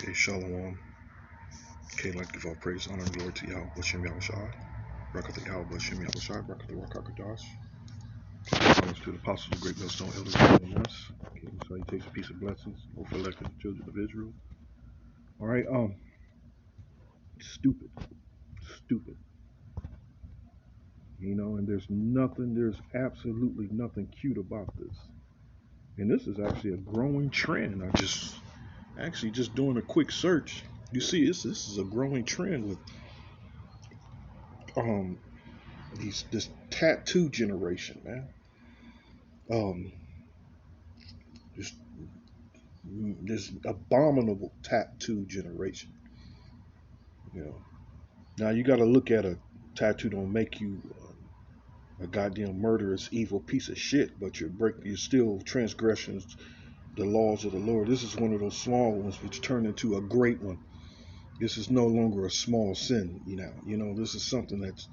Okay, shalom. Okay, like to give all praise, honor, and glory to Yahweh, Bashem Yahushai. Barakat Yahweh, Bashem Yahushai, Barakat Rakakadash. Honors to the apostles, the great millstone elders, and us. Okay, salutations, peace, and blessings. All for elected children of Israel. All right, stupid. And there's absolutely nothing cute about this. And this is actually a growing trend. I just doing a quick search. You see, this is a growing trend with um this tattoo generation, man. Um, this this abominable tattoo generation. You know. Now you got to look at a tattoo don't make you a goddamn murderous, evil piece of shit, but you're still transgressions the laws of the Lord. This is one of those small ones which turn into a great one. This is no longer a small sin, this is something it's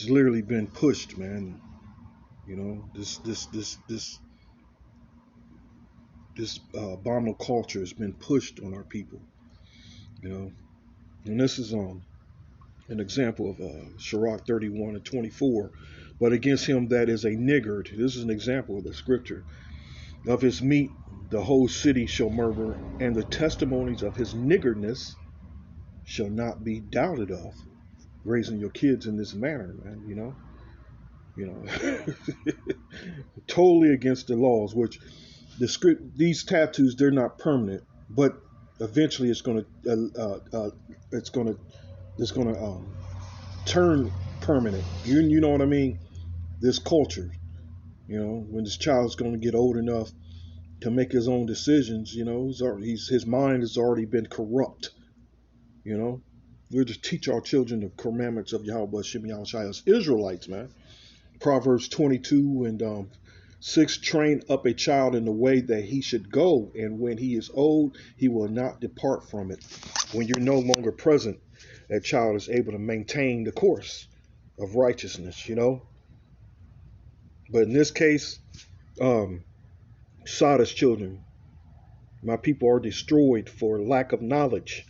literally been pushed, man. This abominable culture has been pushed on our people, and this is an example of Sirach 31 and 24. But against him that is a niggard, this is an example of the scripture, of his meat the whole city shall murmur, and the testimonies of his niggardness shall not be doubted of. Raising your kids in this manner, man, totally against the laws. Which these tattoos, they're not permanent, but eventually it's gonna turn permanent. You know what I mean? This culture, when this child's gonna get old enough to make his own decisions, his mind has already been corrupt. We'll just teach our children the commandments of Yahweh Shem Yahushai as Israelites, man. Proverbs 22 and 6, train up a child in the way that he should go, and when he is old, he will not depart from it. When you're no longer present, that child is able to maintain the course of righteousness, But in this case, Sodom's children, my people are destroyed for lack of knowledge.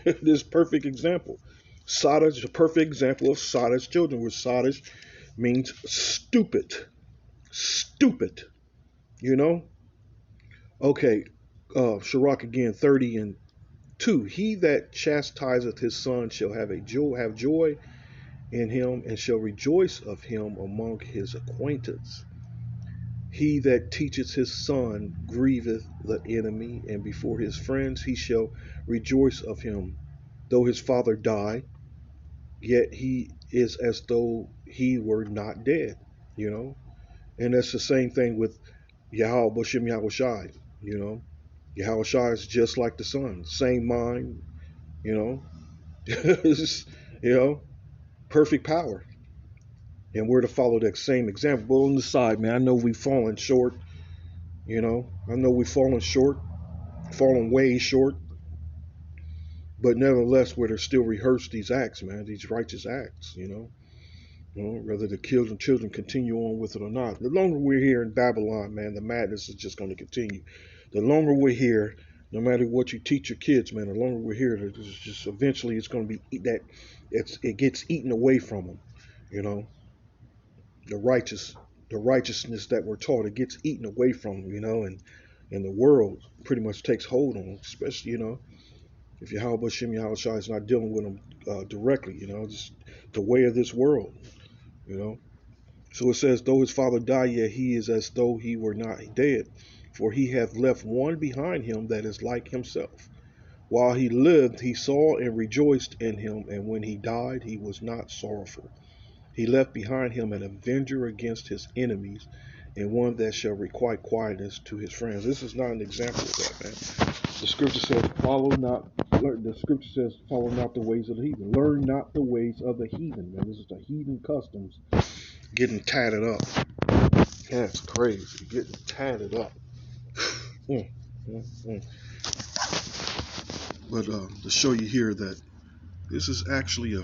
This perfect example. Sodom is a perfect example of Sodom's children, where Sodom means stupid. Stupid. Okay, Sirach again, 30 and 2. He that chastiseth his son shall have joy in him, and shall rejoice of him among his acquaintance. He that teacheth his son grieveth the enemy, and before his friends he shall rejoice of him. Though his father die, yet he is as though he were not dead, And that's the same thing with Yahweh Bashem Yahushai, Yahushai is just like the Son, same mind, you know, perfect power. And we're to follow that same example. But on the side, man, I know we've fallen short, I know we've fallen way short. But nevertheless, we're to still rehearse these acts, man, these righteous acts, whether the children continue on with it or not. The longer we're here in Babylon, man, the madness is just going to continue. The longer we're here, no matter what you teach your kids, man, the longer we're here, it's just eventually it's going to be that it gets eaten away from them, the righteousness that we're taught, it gets eaten away from them, and the world pretty much takes hold on them, especially, if Yahweh Shem Yahushua is not dealing with them directly, just the way of this world, So it says, though his father die, yet he is as though he were not dead, for he hath left one behind him that is like himself. While he lived, he saw and rejoiced in him, and when he died, he was not sorrowful. He left behind him an avenger against his enemies, and one that shall requite quietness to his friends. This is not an example of that, man. The scripture says, follow not the ways of the heathen. Learn not the ways of the heathen, man. This is the heathen customs getting tatted up. That's crazy. Getting tatted up. But to show you here that this is actually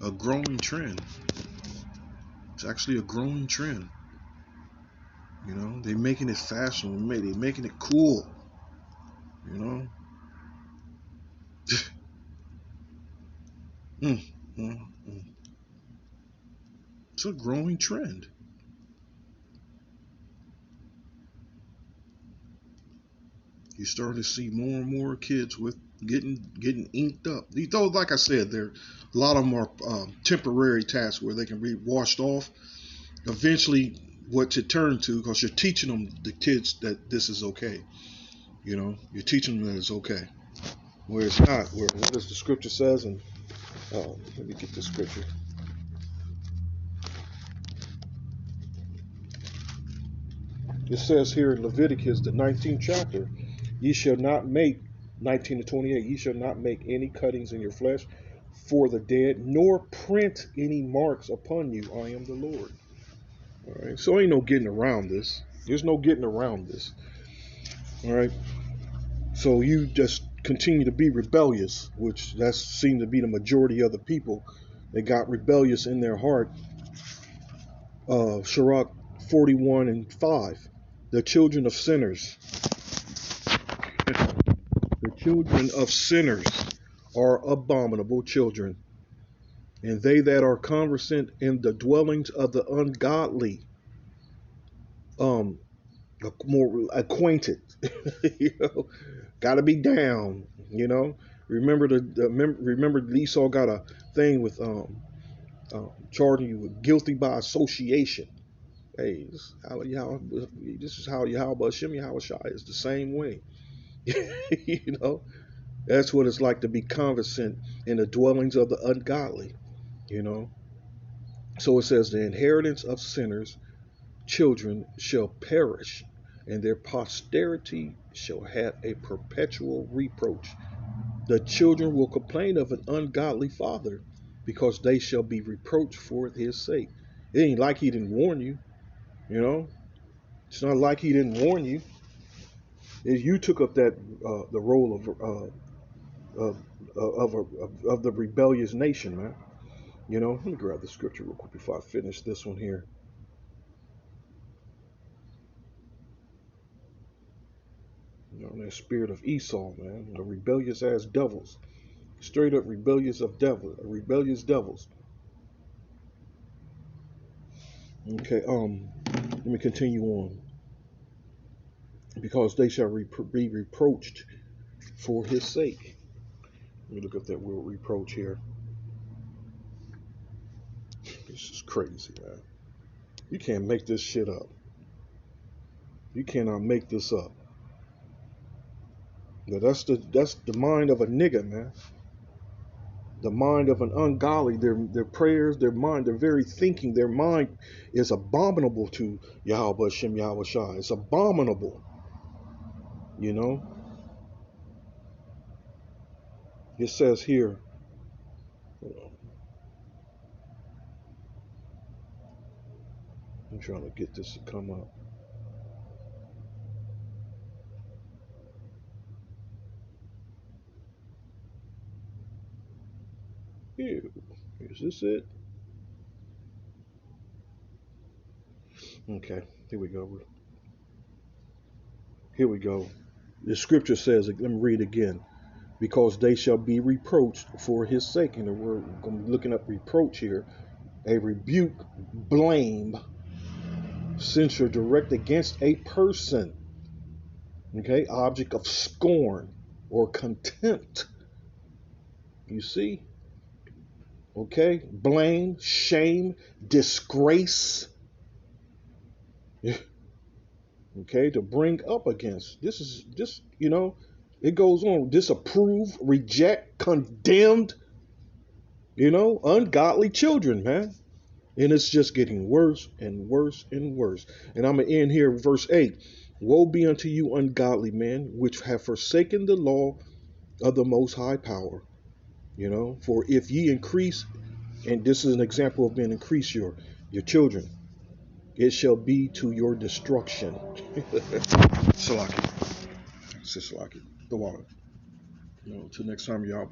a growing trend. It's actually a growing trend. They're making it fashionable. They're making it cool. Mm, mm, mm. It's a growing trend. You start to see more and more kids with getting inked up. Though, like I said, there a lot of them are temporary tasks where they can be washed off. Eventually, what to turn to, because you're teaching them, the kids, that this is okay. You're teaching them that it's okay. Where it's not. Where what does the scripture says? And let me get the scripture. It says here in Leviticus, the 19th chapter, ye shall not make, 19 to 28, ye shall not make any cuttings in your flesh for the dead, nor print any marks upon you. I am the Lord. All right. So ain't no getting around this. There's no getting around this. All right. So you just continue to be rebellious, which that seemed to be the majority of the people. They got rebellious in their heart. Sirach 41 and 5. The children of sinners. The children of sinners are abominable children, and they that are conversant in the dwellings of the ungodly, um, more acquainted. you know, got to be down. Remember remember Esau got a thing with charging you with guilty by association. Hey, this is how Yahweh Shem Yahweh Shai is the same way. you know, that's what it's like to be conversant in the dwellings of the ungodly. You know, so it says the inheritance of sinners, children shall perish, and their posterity shall have a perpetual reproach. The children will complain of an ungodly father, because they shall be reproached for his sake. It ain't like he didn't warn you. You know, it's not like he didn't warn you. You took up that the role of the rebellious nation, man. Let me grab the scripture real quick before I finish this one here. That spirit of Esau, man, the rebellious ass devils, straight up rebellious devils. Okay, let me continue on. Because they shall be reproached for his sake. Let me look up that word reproach here. This is crazy, man. You can't make this shit up. You cannot make this up. Now that's the mind of a nigga, man. The mind of an ungodly, their prayers, their mind, their very thinking, their mind is abominable to Yahweh Shem Yahweh Shai. It's abominable. You know? It says here, I'm trying to get this to come up. Ew. Is this it? Okay, here we go. Here we go. The scripture says, let me read again. Because they shall be reproached for his sake. And we're looking up reproach here. A rebuke, blame, censure direct against a person. Okay, object of scorn or contempt. You see? Okay, blame, shame, disgrace. Okay, to bring up against. This is just, it goes on. Disapprove, reject, condemned, ungodly children, man. And it's just getting worse and worse and worse. And I'm going to end here, verse 8. Woe be unto you, ungodly men, which have forsaken the law of the Most High Power. For if ye increase, and this is an example of being increase your children, it shall be to your destruction. Salaki. Salaki. The water. Till next time, y'all.